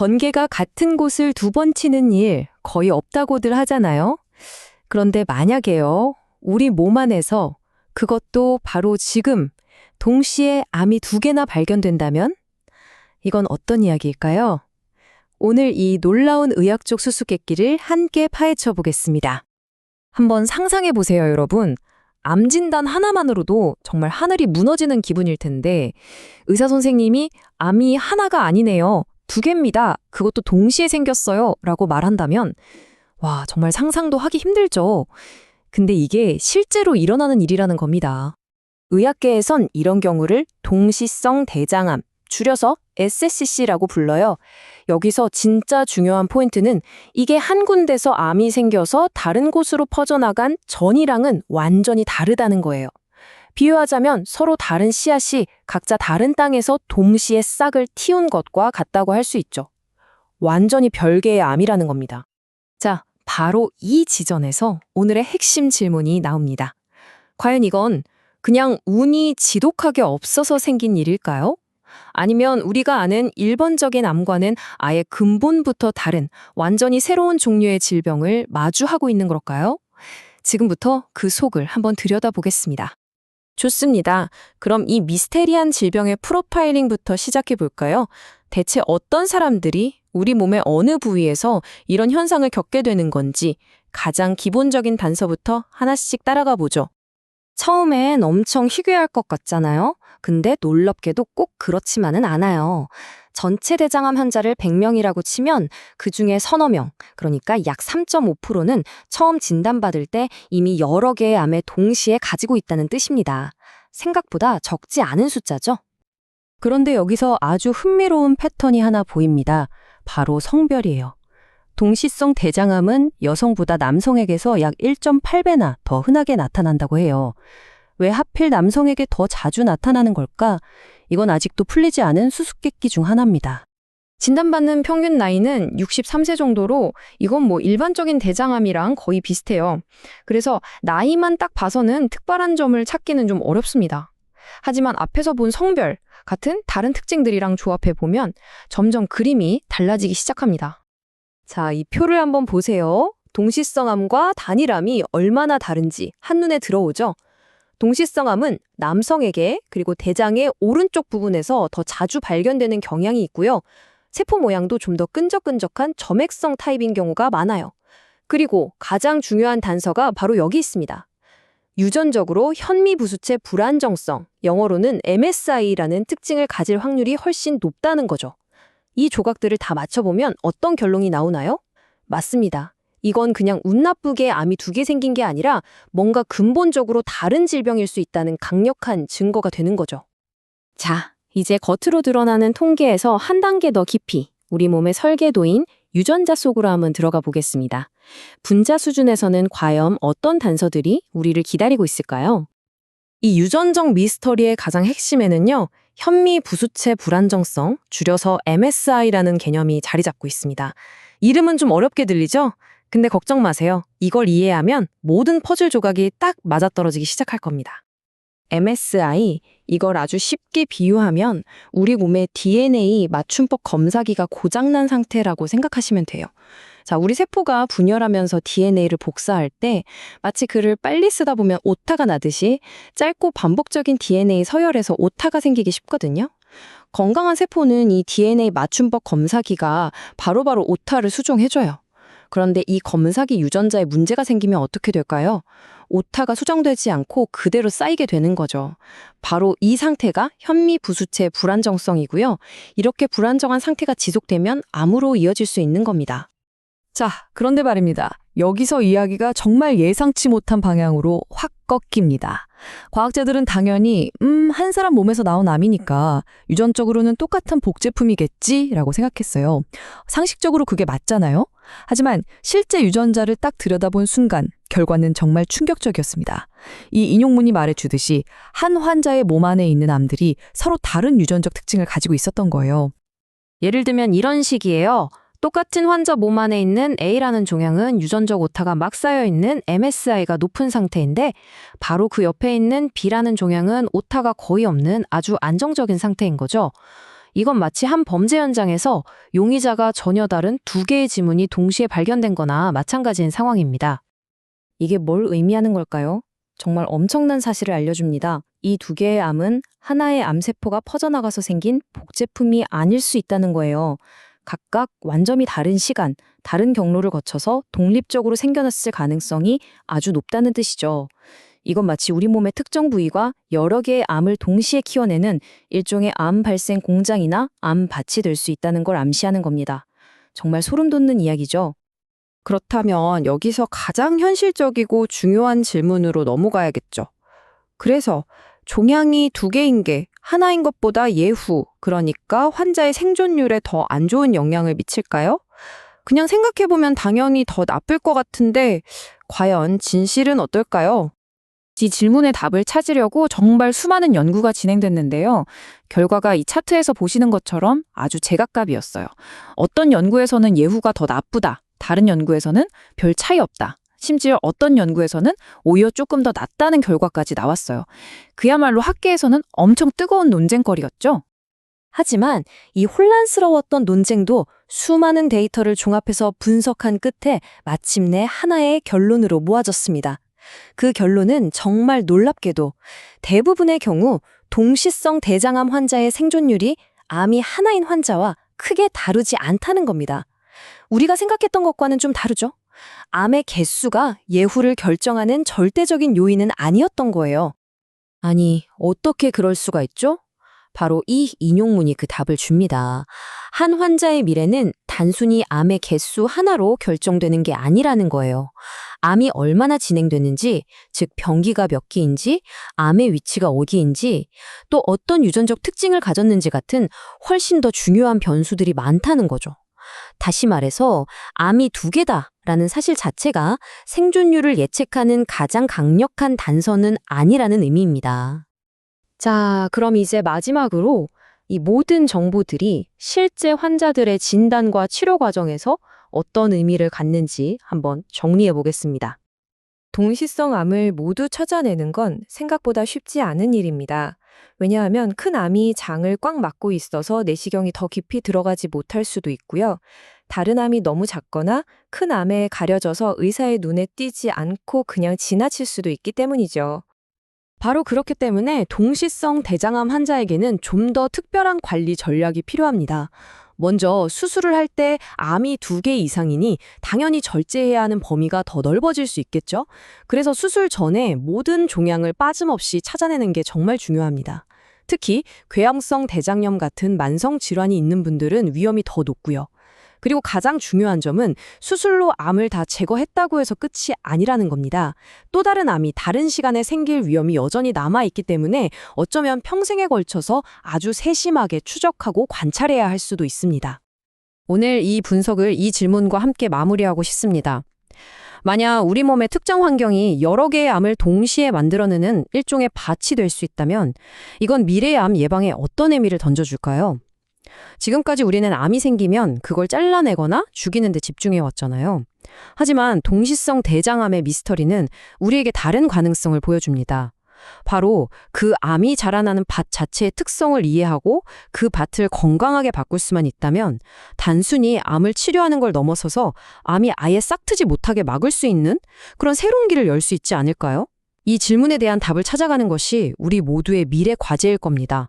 번개가 같은 곳을 두 번 치는 일 거의 없다고들 하잖아요. 그런데 만약에요, 우리 몸 안에서 그것도 바로 지금 동시에 암이 두 개나 발견된다면? 이건 어떤 이야기일까요? 오늘 이 놀라운 의학적 수수께끼를 함께 파헤쳐 보겠습니다. 한번 상상해 보세요, 여러분. 암 진단 하나만으로도 정말 하늘이 무너지는 기분일 텐데 의사 선생님이 암이 하나가 아니네요. 두 개입니다. 그것도 동시에 생겼어요. 라고 말한다면 와, 정말 상상도 하기 힘들죠. 근데 이게 실제로 일어나는 일이라는 겁니다. 의학계에선 이런 경우를 동시성 대장암, 줄여서 SSC라고 불러요. 여기서 진짜 중요한 포인트는 이게 한 군데서 암이 생겨서 다른 곳으로 퍼져나간 전이랑은 완전히 다르다는 거예요. 비유하자면 서로 다른 씨앗이 각자 다른 땅에서 동시에 싹을 틔운 것과 같다고 할 수 있죠. 완전히 별개의 암이라는 겁니다. 자, 바로 이 지점에서 오늘의 핵심 질문이 나옵니다. 과연 이건 그냥 운이 지독하게 없어서 생긴 일일까요? 아니면 우리가 아는 일반적인 암과는 아예 근본부터 다른 완전히 새로운 종류의 질병을 마주하고 있는 걸까요? 지금부터 그 속을 한번 들여다보겠습니다. 좋습니다. 그럼 이 미스테리한 질병의 프로파일링부터 시작해 볼까요? 대체 어떤 사람들이 우리 몸의 어느 부위에서 이런 현상을 겪게 되는 건지 가장 기본적인 단서부터 하나씩 따라가 보죠. 처음엔 엄청 희귀할 것 같잖아요. 근데 놀랍게도 꼭 그렇지만은 않아요. 전체 대장암 환자를 100명이라고 치면 그중에 서너 명, 그러니까 약 3.5%는 처음 진단받을 때 이미 여러 개의 암을 동시에 가지고 있다는 뜻입니다. 생각보다 적지 않은 숫자죠. 그런데 여기서 아주 흥미로운 패턴이 하나 보입니다. 바로 성별이에요. 동시성 대장암은 여성보다 남성에게서 약 1.8배나 더 흔하게 나타난다고 해요. 왜 하필 남성에게 더 자주 나타나는 걸까? 이건 아직도 풀리지 않은 수수께끼 중 하나입니다. 진단받는 평균 나이는 63세 정도로 이건 뭐 일반적인 대장암이랑 거의 비슷해요. 그래서 나이만 딱 봐서는 특별한 점을 찾기는 좀 어렵습니다. 하지만 앞에서 본 성별 같은 다른 특징들이랑 조합해 보면 점점 그림이 달라지기 시작합니다. 자, 이 표를 한번 보세요. 동시성암과 단일암이 얼마나 다른지 한눈에 들어오죠? 동시성암은 남성에게 그리고 대장의 오른쪽 부분에서 더 자주 발견되는 경향이 있고요. 세포 모양도 좀 더 끈적끈적한 점액성 타입인 경우가 많아요. 그리고 가장 중요한 단서가 바로 여기 있습니다. 유전적으로 현미부수체 불안정성, 영어로는 MSI라는 특징을 가질 확률이 훨씬 높다는 거죠. 이 조각들을 다 맞춰보면 어떤 결론이 나오나요? 맞습니다. 이건 그냥 운 나쁘게 암이 두 개 생긴 게 아니라 뭔가 근본적으로 다른 질병일 수 있다는 강력한 증거가 되는 거죠. 자, 이제 겉으로 드러나는 통계에서 한 단계 더 깊이 우리 몸의 설계도인 유전자 속으로 한번 들어가 보겠습니다. 분자 수준에서는 과연 어떤 단서들이 우리를 기다리고 있을까요? 이 유전적 미스터리의 가장 핵심에는요, 현미부수체 불안정성, 줄여서 MSI라는 개념이 자리 잡고 있습니다. 이름은 좀 어렵게 들리죠? 근데 걱정 마세요. 이걸 이해하면 모든 퍼즐 조각이 딱 맞아떨어지기 시작할 겁니다. MSI, 이걸 아주 쉽게 비유하면 우리 몸의 DNA 맞춤법 검사기가 고장난 상태라고 생각하시면 돼요. 자, 우리 세포가 분열하면서 DNA를 복사할 때 마치 글을 빨리 쓰다 보면 오타가 나듯이 짧고 반복적인 DNA 서열에서 오타가 생기기 쉽거든요. 건강한 세포는 이 DNA 맞춤법 검사기가 바로바로 오타를 수정해줘요. 그런데 이 검사기 유전자에 문제가 생기면 어떻게 될까요? 오타가 수정되지 않고 그대로 쌓이게 되는 거죠. 바로 이 상태가 현미부수체 불안정성이고요. 이렇게 불안정한 상태가 지속되면 암으로 이어질 수 있는 겁니다. 자, 그런데 말입니다. 여기서 이야기가 정말 예상치 못한 방향으로 확 꺾입니다. 과학자들은 당연히 한 사람 몸에서 나온 암이니까 유전적으로는 똑같은 복제품이겠지라고 생각했어요. 상식적으로 그게 맞잖아요. 하지만 실제 유전자를 딱 들여다본 순간 결과는 정말 충격적이었습니다. 이 인용문이 말해주듯이 한 환자의 몸 안에 있는 암들이 서로 다른 유전적 특징을 가지고 있었던 거예요. 예를 들면 이런 식이에요. 똑같은 환자 몸 안에 있는 A라는 종양은 유전적 오타가 막 쌓여있는 MSI가 높은 상태인데 바로 그 옆에 있는 B라는 종양은 오타가 거의 없는 아주 안정적인 상태인 거죠. 이건 마치 한 범죄 현장에서 용의자가 전혀 다른 두 개의 지문이 동시에 발견된 거나 마찬가지인 상황입니다. 이게 뭘 의미하는 걸까요? 정말 엄청난 사실을 알려줍니다. 이 두 개의 암은 하나의 암세포가 퍼져나가서 생긴 복제품이 아닐 수 있다는 거예요. 각각 완전히 다른 시간, 다른 경로를 거쳐서 독립적으로 생겨났을 가능성이 아주 높다는 뜻이죠. 이건 마치 우리 몸의 특정 부위가 여러 개의 암을 동시에 키워내는 일종의 암 발생 공장이나 암밭이 될 수 있다는 걸 암시하는 겁니다. 정말 소름 돋는 이야기죠. 그렇다면 여기서 가장 현실적이고 중요한 질문으로 넘어가야겠죠. 그래서 종양이 두 개인 게 하나인 것보다 예후, 그러니까 환자의 생존율에 더 안 좋은 영향을 미칠까요? 그냥 생각해보면 당연히 더 나쁠 것 같은데 과연 진실은 어떨까요? 이 질문의 답을 찾으려고 정말 수많은 연구가 진행됐는데요. 결과가 이 차트에서 보시는 것처럼 아주 제각각이었어요. 어떤 연구에서는 예후가 더 나쁘다. 다른 연구에서는 별 차이 없다. 심지어 어떤 연구에서는 오히려 조금 더 낫다는 결과까지 나왔어요. 그야말로 학계에서는 엄청 뜨거운 논쟁거리였죠. 하지만 이 혼란스러웠던 논쟁도 수많은 데이터를 종합해서 분석한 끝에 마침내 하나의 결론으로 모아졌습니다. 그 결론은 정말 놀랍게도 대부분의 경우 동시성 대장암 환자의 생존율이 암이 하나인 환자와 크게 다르지 않다는 겁니다. 우리가 생각했던 것과는 좀 다르죠? 암의 개수가 예후를 결정하는 절대적인 요인은 아니었던 거예요. 아니, 어떻게 그럴 수가 있죠? 바로 이 인용문이 그 답을 줍니다. 한 환자의 미래는 단순히 암의 개수 하나로 결정되는 게 아니라는 거예요. 암이 얼마나 진행되는지, 즉 병기가 몇 개인지, 암의 위치가 어디인지, 또 어떤 유전적 특징을 가졌는지 같은 훨씬 더 중요한 변수들이 많다는 거죠. 다시 말해서 암이 두 개다라는 사실 자체가 생존율을 예측하는 가장 강력한 단서는 아니라는 의미입니다. 자, 그럼 이제 마지막으로 이 모든 정보들이 실제 환자들의 진단과 치료 과정에서 어떤 의미를 갖는지 한번 정리해 보겠습니다. 동시성 암을 모두 찾아내는 건 생각보다 쉽지 않은 일입니다. 왜냐하면 큰 암이 장을 꽉 막고 있어서 내시경이 더 깊이 들어가지 못할 수도 있고요. 다른 암이 너무 작거나 큰 암에 가려져서 의사의 눈에 띄지 않고 그냥 지나칠 수도 있기 때문이죠. 바로 그렇기 때문에 동시성 대장암 환자에게는 좀 더 특별한 관리 전략이 필요합니다. 먼저 수술을 할 때 암이 2개 이상이니 당연히 절제해야 하는 범위가 더 넓어질 수 있겠죠? 그래서 수술 전에 모든 종양을 빠짐없이 찾아내는 게 정말 중요합니다. 특히 궤양성 대장염 같은 만성 질환이 있는 분들은 위험이 더 높고요. 그리고 가장 중요한 점은 수술로 암을 다 제거했다고 해서 끝이 아니라는 겁니다. 또 다른 암이 다른 시간에 생길 위험이 여전히 남아있기 때문에 어쩌면 평생에 걸쳐서 아주 세심하게 추적하고 관찰해야 할 수도 있습니다. 오늘 이 분석을 이 질문과 함께 마무리하고 싶습니다. 만약 우리 몸의 특정 환경이 여러 개의 암을 동시에 만들어내는 일종의 밭이 될 수 있다면 이건 미래의 암 예방에 어떤 의미를 던져줄까요? 지금까지 우리는 암이 생기면 그걸 잘라내거나 죽이는 데 집중해 왔잖아요. 하지만 동시성 대장암의 미스터리는 우리에게 다른 가능성을 보여줍니다. 바로 그 암이 자라나는 밭 자체의 특성을 이해하고 그 밭을 건강하게 바꿀 수만 있다면 단순히 암을 치료하는 걸 넘어서서 암이 아예 싹트지 못하게 막을 수 있는 그런 새로운 길을 열 수 있지 않을까요? 이 질문에 대한 답을 찾아가는 것이 우리 모두의 미래 과제일 겁니다.